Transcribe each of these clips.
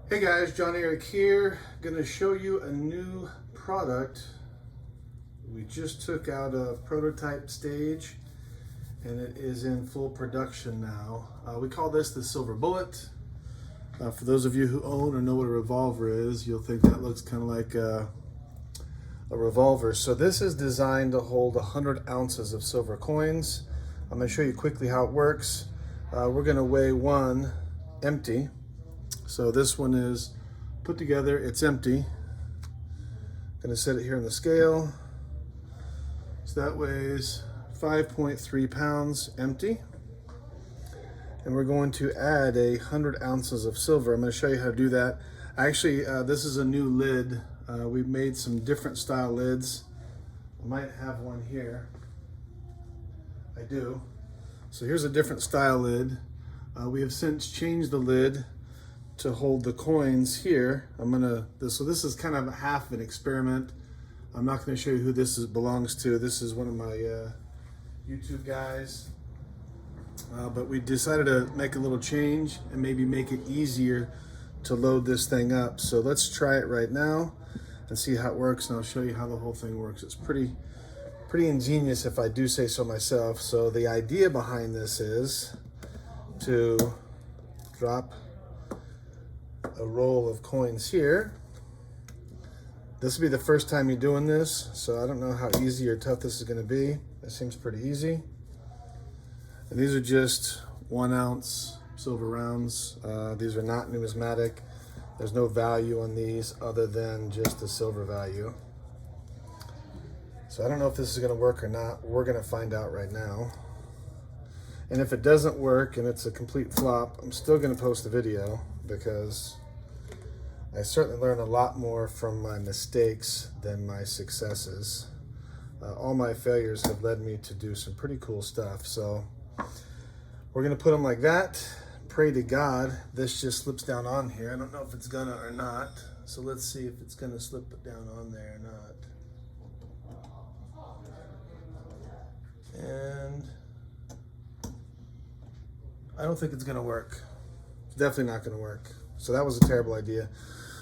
Hey guys, John Eric here. Gonna show you a new product we just took out of prototype stage and it is in full production now. We call this the Silver Bullet. For those of you who own or know what a revolver is, you'll think that looks kind of like a revolver. So this is designed to hold 100 ounces of silver coins. I'm gonna show you quickly how it works. We're gonna weigh one empty. So this one is put together, it's empty. Gonna set it here on the scale. So that weighs 5.3 pounds empty. And we're going to add 100 ounces of silver. I'm gonna show you how to do that. Actually, this is a new lid. We've made some different style lids. I might have one here. I do. So here's a different style lid. We have since changed the lid to hold the coins here. So this is kind of half an experiment. I'm not going to show you who this belongs to. This is one of my YouTube guys. But we decided to make a little change and maybe make it easier to load this thing up. So let's try it right now and see how it works, and I'll show you how the whole thing works. It's pretty ingenious if I do say so myself. So the idea behind this is to drop a roll of coins here. This will be the first time you're doing this, so I don't know how easy or tough this is going to be. It seems pretty easy. And these are just 1 ounce silver rounds. These are not numismatic. There's no value on these other than just the silver value. So I don't know if this is going to work or not. We're going to find out right now. And if it doesn't work and it's a complete flop, I'm still going to post a video because I certainly learn a lot more from my mistakes than my successes. All my failures have led me to do some pretty cool stuff. So we're going to put them like that. Pray to God this just slips down on here. I don't know if it's gonna or not. So let's see if it's gonna slip it down on there or not. And I don't think it's gonna work. It's definitely not gonna work. So that was a terrible idea.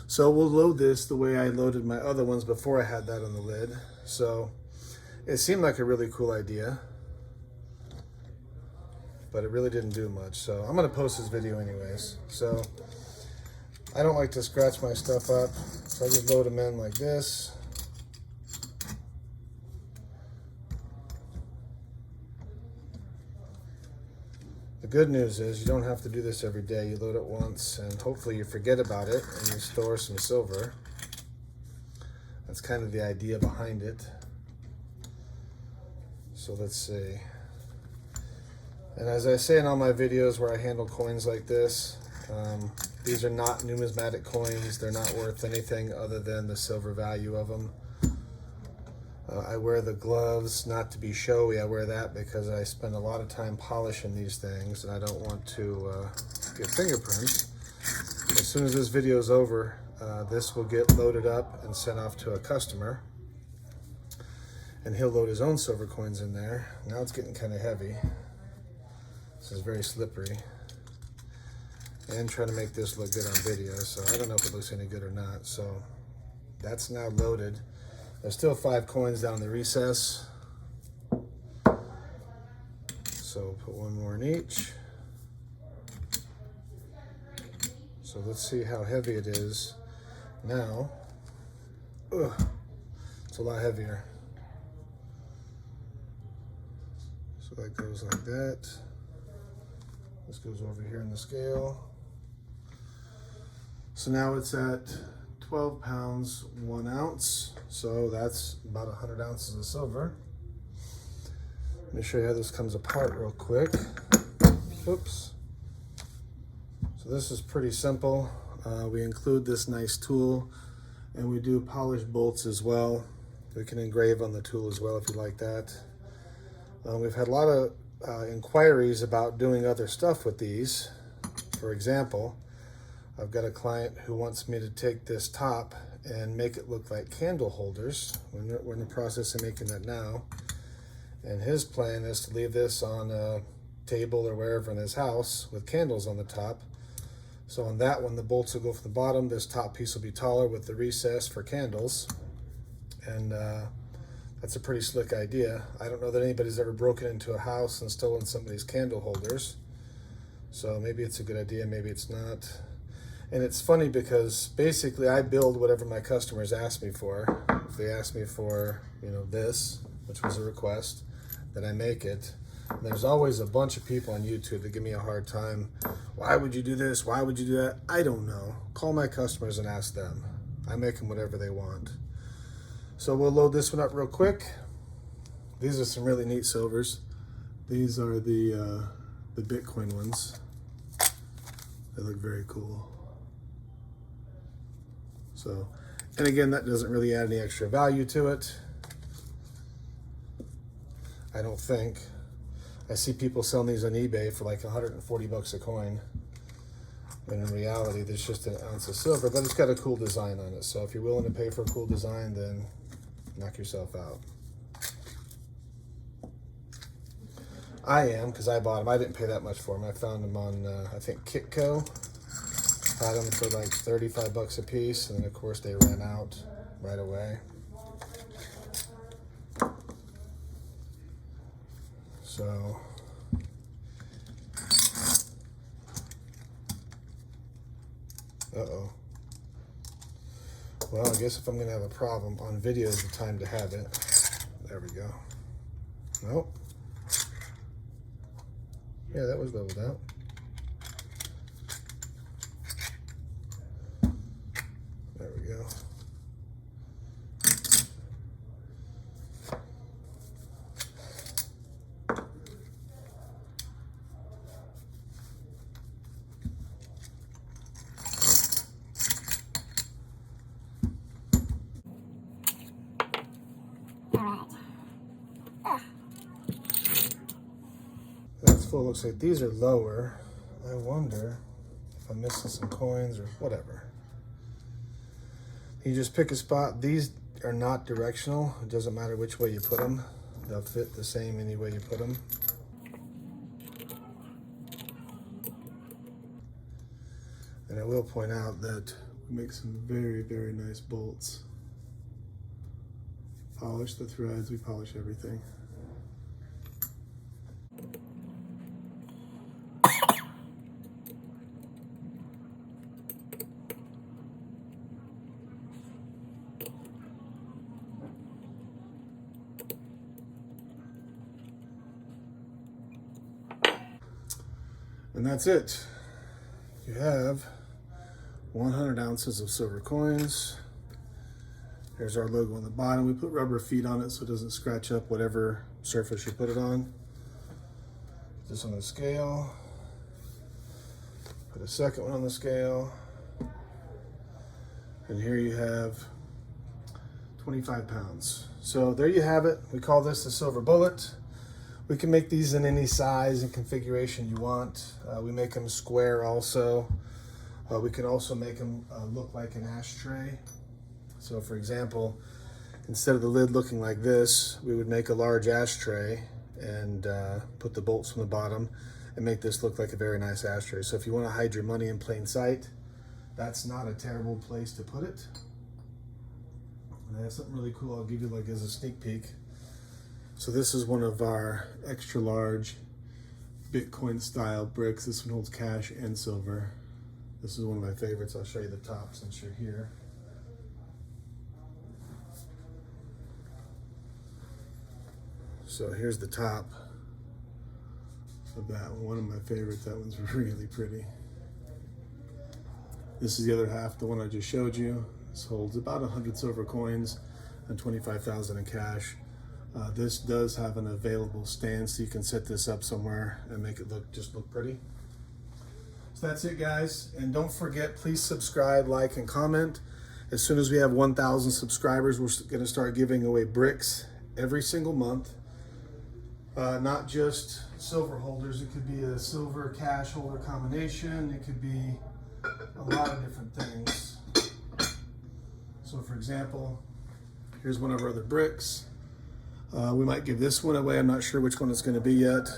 So we'll load this the way I loaded my other ones before I had that on the lid. So it seemed like a really cool idea, but it really didn't do much. So I'm gonna post this video anyways. So I don't like to scratch my stuff up, so I just load them in like this. The good news is you don't have to do this every day. You load it once and hopefully you forget about it and you store some silver. That's kind of the idea behind it. So let's see. And as I say in all my videos where I handle coins like this, these are not numismatic coins. They're not worth anything other than the silver value of them. I wear the gloves not to be showy. I wear that because I spend a lot of time polishing these things and I don't want to get fingerprints. As soon as this video is over, this will get loaded up and sent off to a customer. And he'll load his own silver coins in there. Now it's getting kind of heavy. This is very slippery. And trying to make this look good on video, so I don't know if it looks any good or not. So that's now loaded. There's still 5 coins down the recess. So put one more in each. So let's see how heavy it is now. Ugh, it's a lot heavier. So that goes like that. This goes over here in the scale. So now it's at 12 pounds, 1 ounce. So that's about 100 ounces of silver. Let me show you how this comes apart real quick. Oops. So this is pretty simple. We include this nice tool and we do polished bolts as well. We can engrave on the tool as well if you like that. We've had a lot of inquiries about doing other stuff with these. For example, I've got a client who wants me to take this top and make it look like candle holders. We're in the process of making that now. And his plan is to leave this on a table or wherever in his house with candles on the top. So on that one, the bolts will go from the bottom. This top piece will be taller with the recess for candles. And that's a pretty slick idea. I don't know that anybody's ever broken into a house and stolen somebody's candle holders. So maybe it's a good idea, maybe it's not. And it's funny because basically I build whatever my customers ask me for. If they ask me for, you know, this, which was a request, then I make it. And there's always a bunch of people on YouTube that give me a hard time. Why would you do this? Why would you do that? I don't know. Call my customers and ask them. I make them whatever they want. So we'll load this one up real quick. These are some really neat silvers. These are the Bitcoin ones. They look very cool. So, and again, that doesn't really add any extra value to it. I don't think. I see people selling these on eBay for like 140 bucks a coin. But in reality, there's just an ounce of silver, but it's got a cool design on it. So if you're willing to pay for a cool design, then knock yourself out. I am, because I bought them. I didn't pay that much for them. I found them on, I think, Kitco. Had them for like 35 bucks a piece, and then of course they ran out right away. So, uh-oh. Well, I guess if I'm gonna have a problem on video is the time to have it. There we go. Nope. Yeah, that was leveled out. There we go. That's full. Looks like these are lower. I wonder if I'm missing some coins or whatever. You just pick a spot. These are not directional. It doesn't matter which way you put them. They'll fit the same any way you put them. And I will point out that we make some very, very nice bolts. Polish the threads, we polish everything. And that's it. You have 100 ounces of silver coins. There's our logo on the bottom. We put rubber feet on it so it doesn't scratch up whatever surface you put it on. Put this on the scale. Put a second one on the scale. And here you have 25 pounds. So there you have it. We call this the Silver Bullet. We can make these in any size and configuration you want. We make them square also. We can also make them look like an ashtray. So for example, instead of the lid looking like this, we would make a large ashtray and put the bolts from the bottom and make this look like a very nice ashtray. So if you want to hide your money in plain sight, that's not a terrible place to put it. And I have something really cool I'll give you like as a sneak peek. So this is one of our extra large Bitcoin style bricks. This one holds cash and silver. This is one of my favorites. I'll show you the top since you're here. So here's the top of that one of my favorites. That one's really pretty. This is the other half, the one I just showed you. This holds about 100 silver coins and 25,000 in cash. This does have an available stand, so you can set this up somewhere and make it just look pretty. So that's it, guys. And don't forget, please subscribe, like, and comment. As soon as we have 1,000 subscribers, we're going to start giving away bricks every single month. Not just silver holders. It could be a silver cash holder combination. It could be a lot of different things. So for example, here's one of our other bricks. We might give this one away. I'm not sure which one it's going to be yet.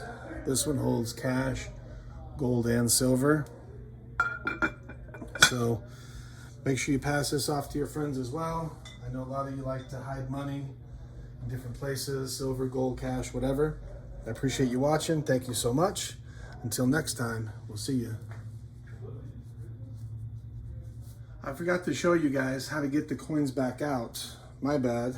This one holds cash, gold, and silver. So make sure you pass this off to your friends as well. I know a lot of you like to hide money in different places, silver, gold, cash, whatever. I appreciate you watching. Thank you so much. Until next time, we'll see you. I forgot to show you guys how to get the coins back out. My bad.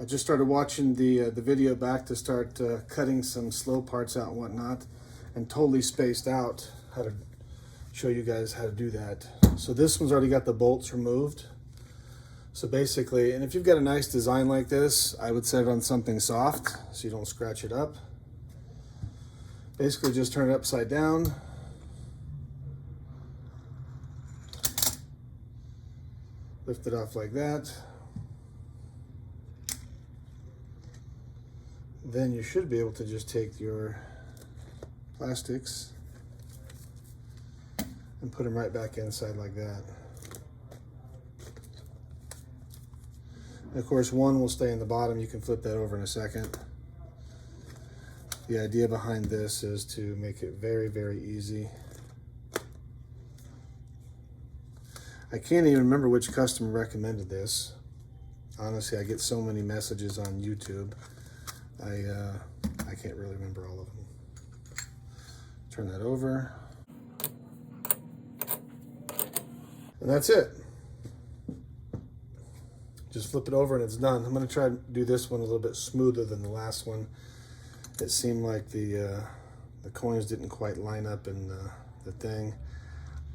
I just started watching the video back to start cutting some slow parts out and whatnot, and totally spaced out how to show you guys how to do that. So this one's already got the bolts removed. So basically, and if you've got a nice design like this, I would set it on something soft so you don't scratch it up. Basically just turn it upside down. Lift it off like that. Then you should be able to just take your plastics and put them right back inside like that. And of course, one will stay in the bottom. You can flip that over in a second. The idea behind this is to make it very, very easy. I can't even remember which customer recommended this. Honestly, I get so many messages on YouTube. I can't really remember all of them. Turn that over. And that's it. Just flip it over and it's done. I'm gonna try to do this one a little bit smoother than the last one. It seemed like the coins didn't quite line up in the thing.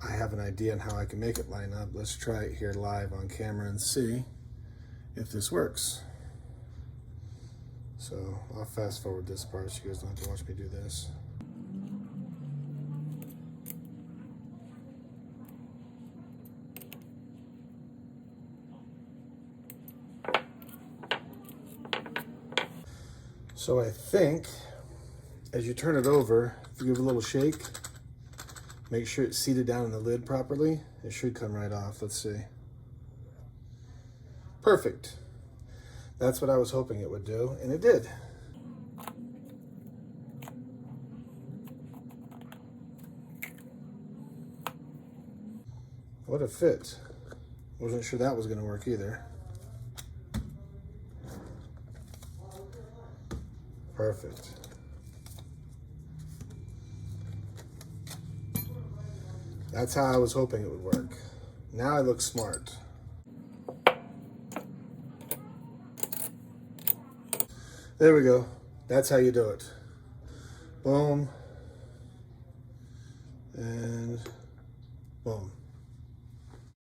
I have an idea on how I can make it line up. Let's try it here live on camera and see if this works. So I'll fast forward this part so you guys don't have to watch me do this. So I think as you turn it over, if you give it a little shake, make sure it's seated down in the lid properly. It should come right off. Let's see. Perfect. That's what I was hoping it would do, and it did. What a fit. Wasn't sure that was going to work either. Perfect. That's how I was hoping it would work. Now I look smart. There we go. That's how you do it. Boom. And boom.